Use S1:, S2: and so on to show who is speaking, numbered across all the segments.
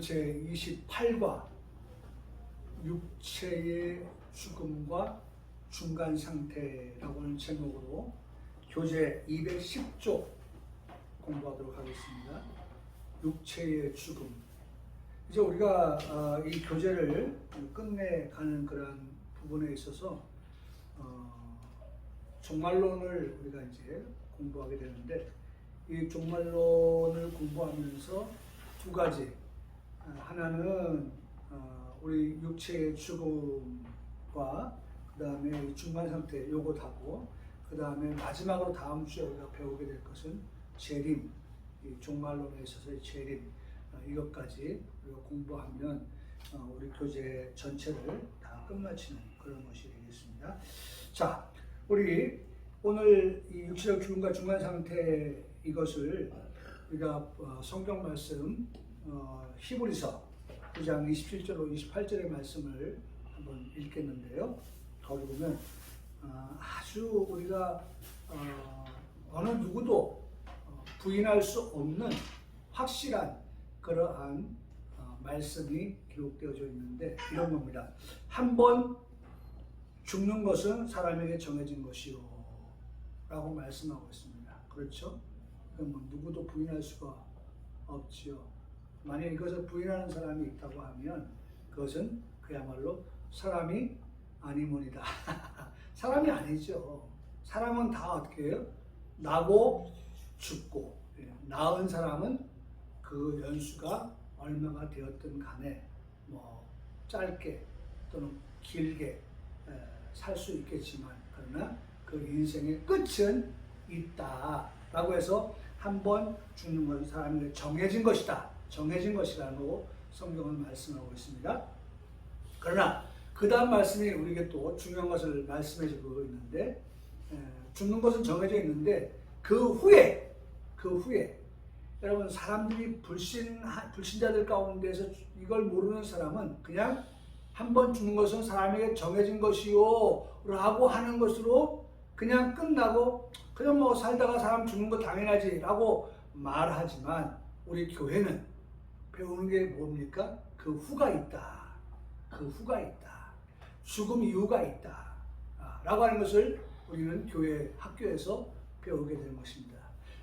S1: 오늘 제 28과 육체의 죽음과 중간 상태라고 하는 제목으로 교재 210쪽 공부하도록 하겠습니다. 육체의 죽음. 이제 우리가 이 교재를 끝내가는 그런 부분에 있어서 종말론을 우리가 이제 공부하게 되는데, 이 종말론을 공부하면서 두 가지, 하나는 우리 육체의 죽음과 그 다음에 중간 상태 요것하고, 그 다음에 마지막으로 다음 주에 우리가 배우게 될 것은 재림, 이 종말론에 있어서의 재림, 이것까지 우리가 공부하면 우리 교재 전체를 다 끝마치는 그런 것이 되겠습니다. 자, 우리 오늘 이 육체적 죽음과 중간 상태 이것을 우리가 성경 말씀 히브리서 9장 27절로 28절의 말씀을 한번 읽겠는데요. 거기 보면 아주 우리가 어느 누구도 부인할 수 없는 확실한 그러한 말씀이 기록되어져 있는데 이런 겁니다. 한 번 죽는 것은 사람에게 정해진 것이요 라고 말씀하고 있습니다. 그렇죠? 뭐 누구도 부인할 수가 없지요. 만약 이것을 부인하는 사람이 있다고 하면 그것은 그야말로 사람이 아니문이다. 사람이 아니죠. 사람은 다 어떻게 해요? 나고 죽고, 나은 사람은 그 연수가 얼마가 되었든 간에 뭐 짧게 또는 길게 살 수 있겠지만, 그러나 그 인생의 끝은 있다라고 해서 한 번 죽는 것은 사람에게 정해진 것이다. 정해진 것이라고 성경은 말씀하고 있습니다. 그러나 그 다음 말씀이 우리에게 또 중요한 것을 말씀해 주고 있는데, 죽는 것은 정해져 있는데 그 후에 여러분, 사람들이 불신자들 가운데서 이걸 모르는 사람은 그냥 한 번 죽는 것은 사람에게 정해진 것이요 라고 하는 것으로 그냥 끝나고, 그냥 뭐 살다가 사람 죽는 거 당연하지 라고 말하지만, 우리 교회는 배우는 게 뭡니까? 그 후가 있다. 그 후가 있다. 죽음 이후가 있다. 라고 하는 것을 우리는 교회 학교에서 배우게 되는 것입니다.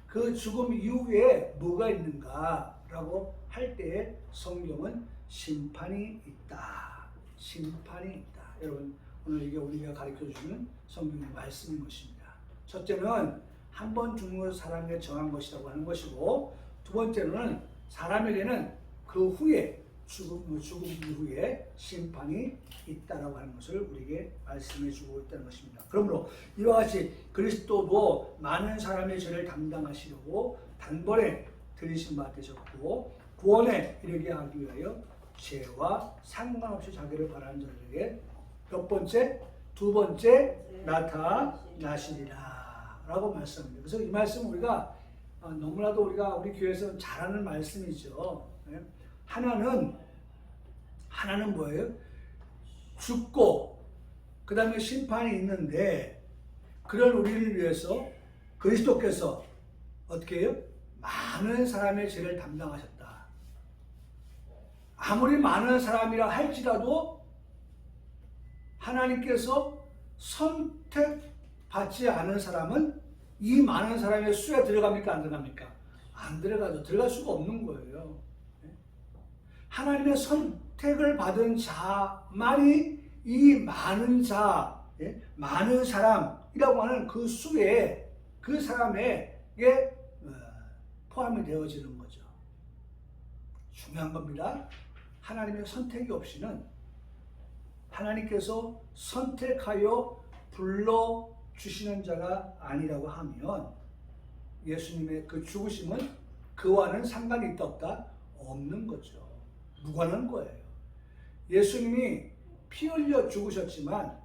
S1: 그 죽음 이후에 뭐가 있는가 라고 할 때에 성경은 심판이 있다. 심판이 있다. 여러분, 오늘 이게 우리가 가르쳐주는 성경의 말씀인 것입니다. 첫째는 한 번 죽는 것을 사람에게 정한 것이라고 하는 것이고, 두 번째로는 사람에게는 그 후에 죽음 이후에 심판이 있다라고 하는 것을 우리에게 말씀해 주고 있다는 것입니다. 그러므로 이와 같이 그리스도도 많은 사람의 죄를 담당하시려고 단번에 들이신 바 되셨고, 구원에 이르게 하기 위하여 죄와 상관없이 자기를 바라는 자들에게 몇 번째? 두 번째 나타나시리라 라고 말씀합니다. 그래서 이 말씀 우리가 너무나도 우리 교회에서 잘하는 말씀이죠. 하나는 뭐예요? 죽고 그 다음에 심판이 있는데, 그런 우리를 위해서 그리스도께서 어떻게 해요? 많은 사람의 죄를 담당하셨다. 아무리 많은 사람이라 할지라도 하나님께서 선택받지 않은 사람은 이 많은 사람의 수에 들어갑니까? 안 들어갑니까? 안 들어가죠. 들어갈 수가 없는 거예요. 하나님의 선택을 받은 자만이 이 많은 자, 많은 사람이라고 하는 그 수에, 그 사람에게 포함이 되어지는 거죠. 중요한 겁니다. 하나님의 선택이 없이는, 하나님께서 선택하여 불러주시는 자가 아니라고 하면 예수님의 그 죽으심은 그와는 상관이 있다 없다? 없는 거죠. 무관한 거예요. 예수님이 피 흘려 죽으셨지만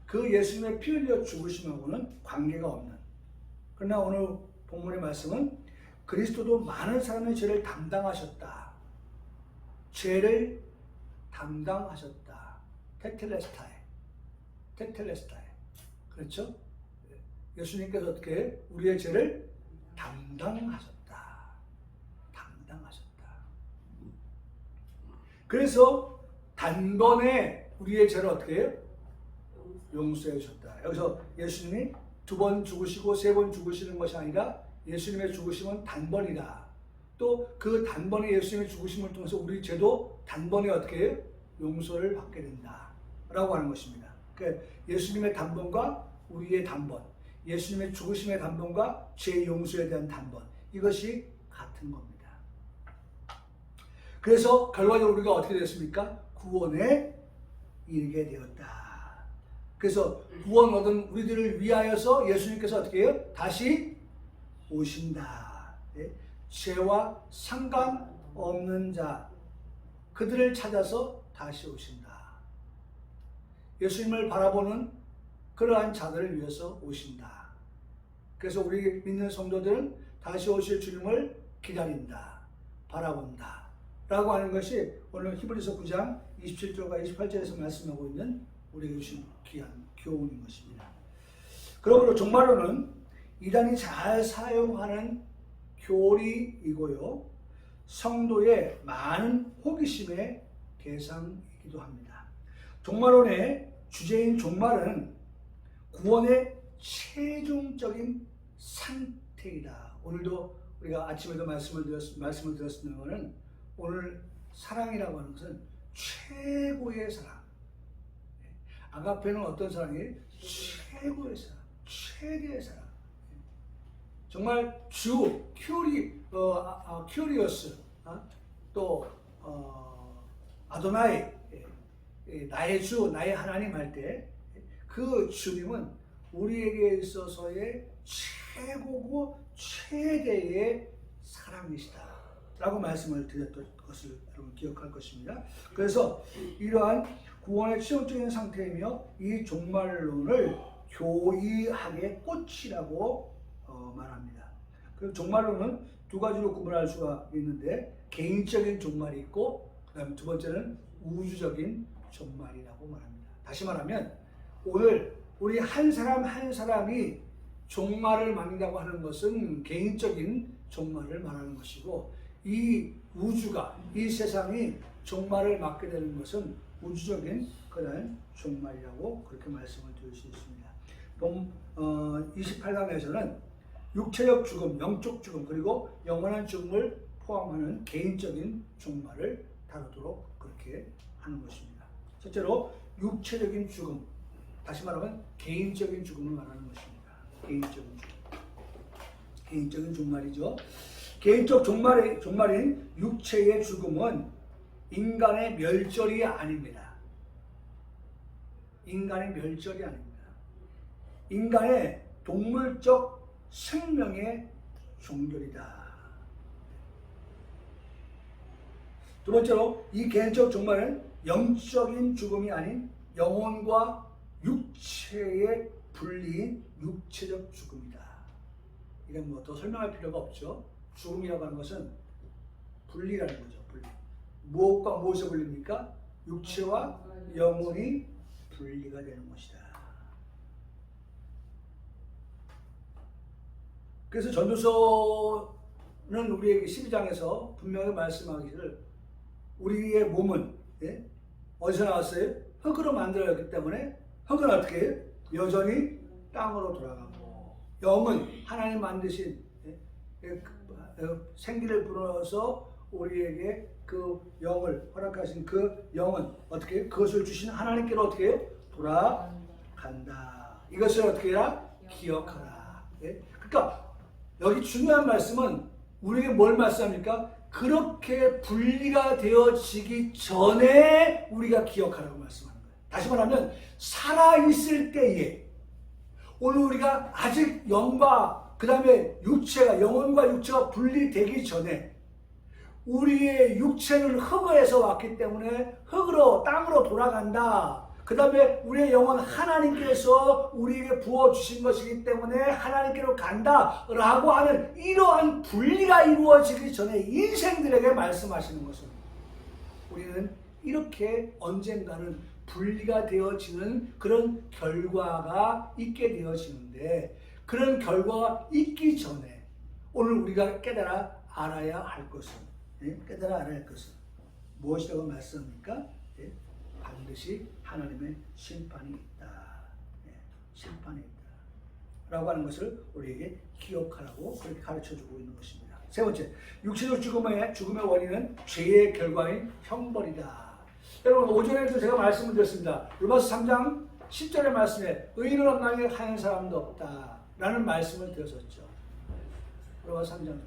S1: 그 예수님의 피 흘려 죽으심하고는 관계가 없는, 그러나 오늘 본문의 말씀은 그리스도도 많은 사람의 죄를 담당하셨다. 죄를 담당하셨다. 테텔레스타이. 그렇죠? 예수님께서 어떻게 우리의 죄를 담당하셨다. 그래서 단번에 우리의 죄를 어떻게 해요? 용서해 주셨다. 여기서 예수님이 2번 죽으시고 3번 죽으시는 것이 아니라 예수님의 죽으심은 단번이다. 또 그 단번에 예수님의 죽으심을 통해서 우리 죄도 단번에 어떻게 해요? 용서를 받게 된다. 라고 하는 것입니다. 그러니까 예수님의 단번과 우리의 단번, 예수님의 죽으심의 단번과 죄 용서에 대한 단번, 이것이 같은 겁니다. 그래서 결과적으로 우리가 어떻게 됐습니까? 구원에 이르게 되었다. 그래서 구원 얻은 우리들을 위하여서 예수님께서 어떻게 해요? 다시 오신다. 네? 죄와 상관없는 자, 그들을 찾아서 다시 오신다. 예수님을 바라보는 그러한 자들을 위해서 오신다. 그래서 우리 믿는 성도들은 다시 오실 주님을 기다린다, 바라본다 라고 하는 것이 오늘 히브리서 9장 27절과 28절에서 말씀하고 있는 우리에게 주신 귀한 교훈인 것입니다. 그러므로 종말론은 이단이 잘 사용하는 교리이고요, 성도의 많은 호기심의 대상이기도 합니다. 종말론의 주제인 종말은 구원의 최종적인 상태이다. 오늘도 우리가 아침에도 말씀을 드렸는 것은 오늘 사랑이라고 하는 것은 최고의 사랑. 아가페는 어떤 사랑이에요? 최고의 사랑, 최대의 사랑. 정말 주, 큐리어스, 또 아도나이, 나의 주, 나의 하나님 할 때 그 주님은 우리에게 있어서의 최고고 최대의 사랑이시다 라고 말씀을 드렸던 것을 여러분 기억할 것입니다. 그래서 이러한 구원의 최종적인 상태이며 이 종말론을 교이학의 꽃이라고 말합니다. 그리고 종말론은 두 가지로 구분할 수가 있는데, 개인적인 종말이 있고, 그 다음에 두 번째는 우주적인 종말이라고 말합니다. 다시 말하면 오늘 우리 한 사람 한 사람이 종말을 맞는다고 하는 것은 개인적인 종말을 말하는 것이고, 이 우주가, 이 세상이 종말을 맞게 되는 것은 우주적인 그런 종말이라고 그렇게 말씀을 드릴 수 있습니다. 28강에서는 육체적 죽음, 영적 죽음, 그리고 영원한 죽음을 포함하는 개인적인 종말을 다루도록 그렇게 하는 것입니다. 첫째로 육체적인 죽음, 다시 말하면 개인적인 죽음을 말하는 것입니다. 개인적인 죽음, 개인적인 종말이죠. 개인적 종말인 육체의 죽음은 인간의 멸절이 아닙니다. 인간의 멸절이 아닙니다. 인간의 동물적 생명의 종결이다. 두 번째로 이 개인적 종말은 영적인 죽음이 아닌 영혼과 육체의 분리인 육체적 죽음이다. 이건 뭐 더 설명할 필요가 없죠. 죽음이라고 하는 것은 분리라는 거죠. 분리. 무엇과 무엇의 분리입니까? 육체와 영혼이 분리가 되는 것이다. 그래서 전도서는 우리에게 12장에서 분명히 말씀하기를 우리의 몸은 어디서 나왔어요? 흙으로 만들어졌기 때문에 흙은 어떻게 해요? 여전히 땅으로 돌아가고, 영은 하나님 만드신 생기를 불어서 우리에게 그 영을 허락하신 그 영은 어떻게 해요? 그것을 주신 하나님께로 어떻게 해요? 돌아간다. 이것을 어떻게 해라? 기억하라. 그러니까 여기 중요한 말씀은 우리에게 뭘 말씀합니까? 그렇게 분리가 되어지기 전에 우리가 기억하라고 말씀하는 거예요. 다시 말하면 살아있을 때에, 오늘 우리가 아직 영과 그 다음에 육체가, 영혼과 육체가 분리되기 전에 우리의 육체는 흙에서 왔기 때문에 흙으로, 땅으로 돌아간다. 그 다음에 우리의 영혼 하나님께서 우리에게 부어주신 것이기 때문에 하나님께로 간다 라고 하는 이러한 분리가 이루어지기 전에 인생들에게 말씀하시는 것은, 우리는 이렇게 언젠가는 분리가 되어지는 그런 결과가 있게 되어지는데, 그런 결과가 있기 전에 오늘 우리가 깨달아 알아야 할 것은, 깨달아 알아야 할 것은 무엇이라고 말씀합니까? 예, 반드시 하나님의 심판이 있다. 예, 심판이 있다. 라고 하는 것을 우리에게 기억하라고 그렇게 가르쳐주고 있는 것입니다. 세 번째, 육체적 죽음의 원인은 죄의 결과인 형벌이다. 여러분, 오전에도 제가 말씀을 드렸습니다. 로마서 3장 10절의 말씀에 의인은 없나니 하는 사람도 없다 라는 말씀을 드렸었죠. 로마서 3장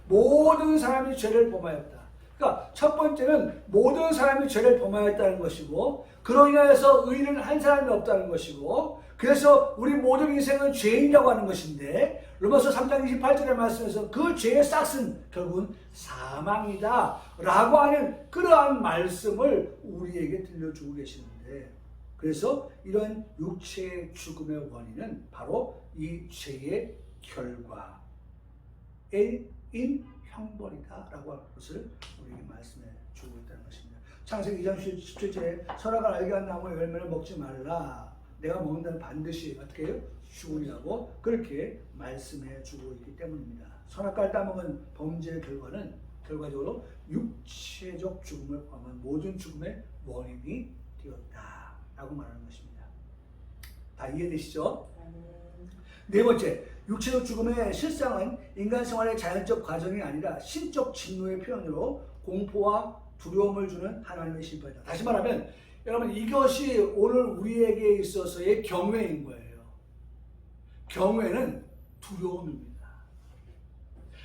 S1: 모든 사람이 죄를 범하였다. 그러니까 첫 번째는 모든 사람이 죄를 범하였다는 것이고, 그로 인하여서 의인은 한 사람이 없다는 것이고, 그래서 우리 모든 인생은 죄인이라고 하는 것인데, 로마서 3장 28절의 말씀에서 그 죄의 싹은 결국은 사망이다 라고 하는 그러한 말씀을 우리에게 들려주고 계시는데, 그래서 이런 육체의 죽음의 원인은 바로 이 죄의 결과인 형벌이다 라고 하는 것을 우리에게 말씀해 주고 있다는 것입니다. 창세기 2장 17절에 선악을 알게 한 나무 열매를 먹지 말라. 내가 먹는다면 반드시 어떻게 해요? 죽으리라고 그렇게 말씀해 주고 있기 때문입니다. 선악과를 따먹은 범죄의 결과는 결과적으로 육체적 죽음을 포함한 모든 죽음의 원인이 되었다라고 말하는 것입니다. 다 이해되시죠? 네 번째, 육체적 죽음의 실상은 인간 생활의 자연적 과정이 아니라 신적 진노의 표현으로 공포와 두려움을 주는 하나님의 심판이다. 다시 말하면 여러분, 이것이 오늘 우리에게 있어서의 경외인 거예요. 경외는 두려움입니다.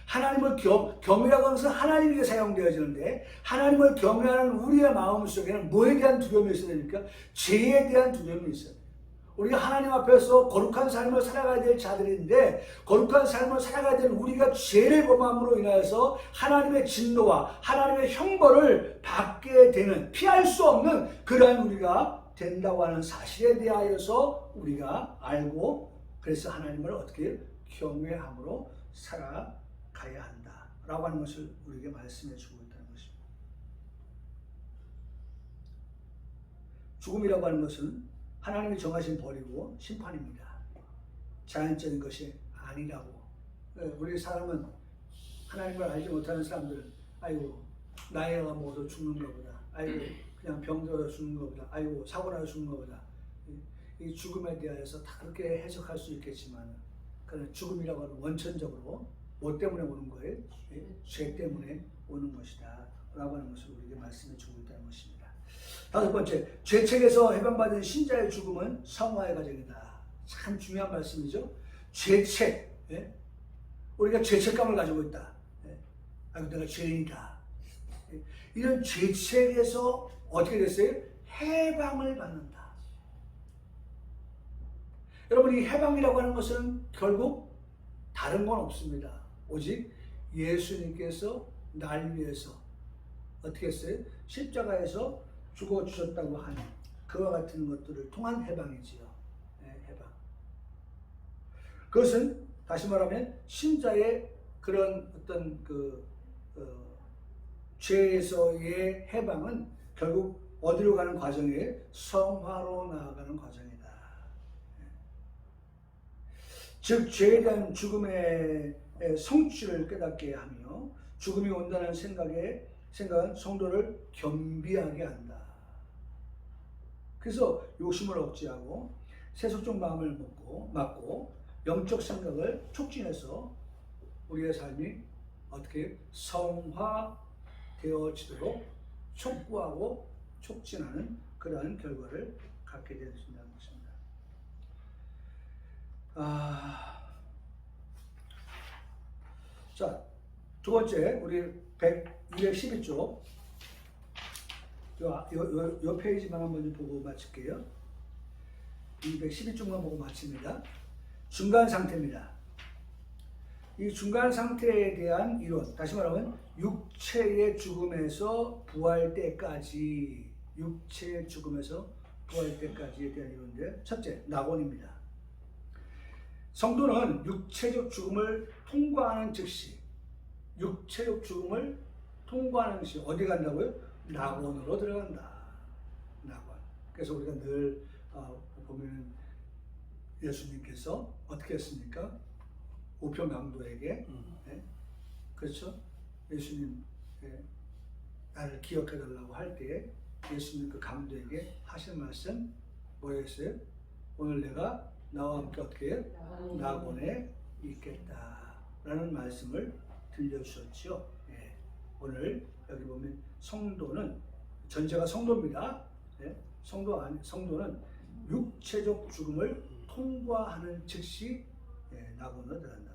S1: 하나님을 경외라고 하는 것은 하나님에게 사용되어지는데, 하나님을 경외하는 우리의 마음 속에는 뭐에 대한 두려움이 있어야 됩니까? 죄에 대한 두려움이 있어야 돼요. 우리가 하나님 앞에서 거룩한 삶을 살아가야 될 자들인데, 거룩한 삶을 살아가야 될 우리가 죄를 범함으로 인하여서 하나님의 진노와 하나님의 형벌을 받게 되는, 피할 수 없는 그러한 우리가 된다고 하는 사실에 대하여서 우리가 알고, 그래서 하나님을 어떻게 경외함으로 살아가야 한다라고 하는 것을 우리에게 말씀해 주고 있다는 것입니다. 죽음이라고 하는 것은 하나님이 정하신 벌이고 심판입니다. 자연적인 것이 아니라고. 우리 사람은, 하나님을 알지 못하는 사람들은 아이고 나이가 먹어서 죽는 것보다, 아이고 그냥 병들어서 죽는 것보다, 아이고 사고 나서 죽는 것보다, 이 죽음에 대해서 다 그렇게 해석할 수 있겠지만, 그런 죽음이라고 하는 원천적으로 뭐 때문에 오는 거예요? 죄 때문에 오는 것이다 라고 하는 것을 우리에게 말씀해 주고 있다는 것입니다. 다섯 번째, 죄책에서 해방받은 신자의 죽음은 성화의 과정이다. 참 중요한 말씀이죠. 죄책, 우리가 죄책감을 가지고 있다. 아이고 내가 죄인이다. 이런 죄책에서 어떻게 됐어요? 해방을 받는다. 여러분, 이 해방이라고 하는 것은 결국 다른 건 없습니다. 오직 예수님께서 날 위해서 어떻게 했어요? 십자가에서 죽어주셨다고 하는 그와 같은 것들을 통한 해방이지요. 해방. 그것은 다시 말하면 신자의 그런 어떤 죄에서의 해방은 결국 어디로 가는 과정이에요? 성화로 나아가는 과정이다. 즉 죄에 대한 죽음의 성취를 깨닫게 하며, 죽음이 온다는 생각은 성도를 겸비하게 한다. 그래서 욕심을 억제하고 세속적 마음을 막고 영적 생각을 촉진해서 우리의 삶이 어떻게 성화되어지도록 촉구하고 촉진하는 그러한 결과를 갖게 된다는 것입니다. 자, 두 번째, 우리 212쪽 요 페이지만 한번 보고 마칠게요. 212쪽만 보고 마칩니다. 중간 상태입니다. 이 중간 상태에 대한 이론, 다시 말하면 육체의 죽음에서 부활 때까지, 육체의 죽음에서 부활 때까지에 대한 이론인데, 첫째, 낙원입니다. 성도는 육체적 죽음을 통과하는 즉시, 육체적 죽음을 통과하는 즉시 어디 간다고요? 낙원으로 들어간다. 낙원. 그래서 우리가 늘 보면 예수님께서 어떻게 했습니까? 우편강도에게, 그렇죠? 예수님 나를 기억해 달라고 할 때 예수님 그 강도에게 하신 말씀 뭐였어요? 오늘 내가 나와 함께 어떻게 해요? 낙원에 있겠다라는 말씀을 들려주셨죠. 예. 오늘 여기 보면 성도는 전제가 성도입니다. 예. 성도는 육체적 죽음을 통과하는 즉시 낙원으로 들어간다.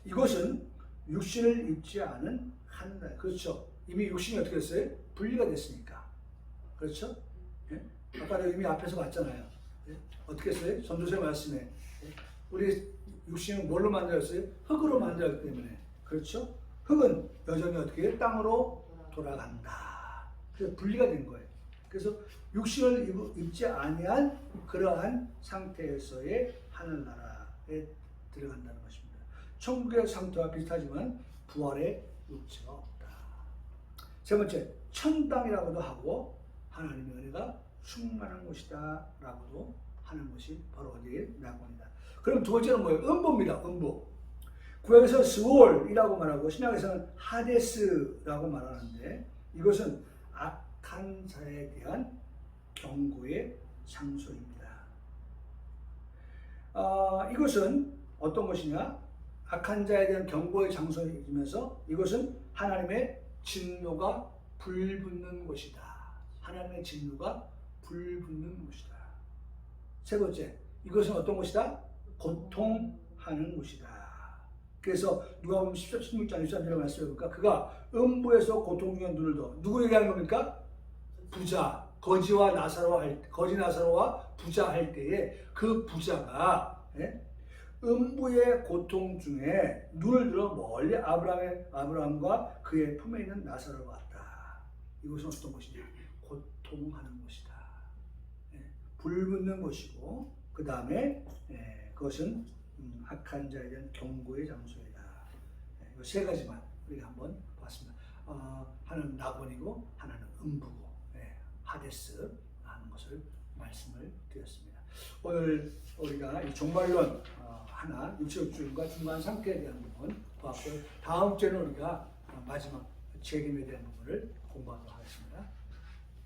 S1: 이것은 육신을 입지 않은 하늘나라. 그렇죠. 이미 육신이 어떻게 됐어요? 분리가 됐으니까. 그렇죠? 예? 아까 이미 앞에서 봤잖아요. 예? 어떻게 했어요? 전도서 말씀에 예? 우리 육신은 뭘로 만들었어요? 흙으로 만들었기 때문에. 그렇죠? 흙은 여전히 어떻게 해요? 땅으로 돌아간다. 그래서 분리가 된 거예요. 그래서 육신을 입지 아니한 그러한 상태에서의 하늘나라에 들어간다는 것입니다. 천국의 상태와 비슷하지만 부활의 육체가 없다. 세 번째, 천당이라고도 하고 하나님의 은혜가 충만한 곳이다 라고도 하는 것이 바로 어디에? 낙원이다. 그럼 두 번째는 뭐예요? 음부입니다. 음부. 구약에서 스월이라고 말하고 신약에서는 하데스라고 말하는데 이것은 악한 자에 대한 경고의 장소입니다. 이것은 어떤 것이냐? 악한 자에 대한 경고의 장소이면서 이것은 하나님의 진노가 불붙는 곳이다. 하나님의 진노가 불붙는 곳이다. 세 번째, 이것은 어떤 곳이다? 고통하는 곳이다. 그래서 누가복음 16장 23절에 말씀해 보니까 그가 음부에서 고통 중에 눈을 둬. 누구에게 하는 겁니까? 부자, 거지 나사로와 부자 할 때에 그 부자가 음부의 고통 중에 눈을 들어 멀리 아브라함과 그의 품에 있는 나사로가 왔다. 이것은 어떤 것이냐? 고통하는 것이다. 불붙는 것이고 그 다음에 그것은 악한 자에 대한 경고의 장소이다. 이 세 가지만 우리가 한번 봤습니다. 하나는 낙원이고 하나는 음부고 하데스 하는 것을 말씀을 드렸습니다. 오늘 우리가 이 종말론 하나 육체적 죽음과 중간 상태에 대한 부분 봤고요. 다음 주에는 우리가 마지막 재림에 대한 부분을 공부하도록 하겠습니다.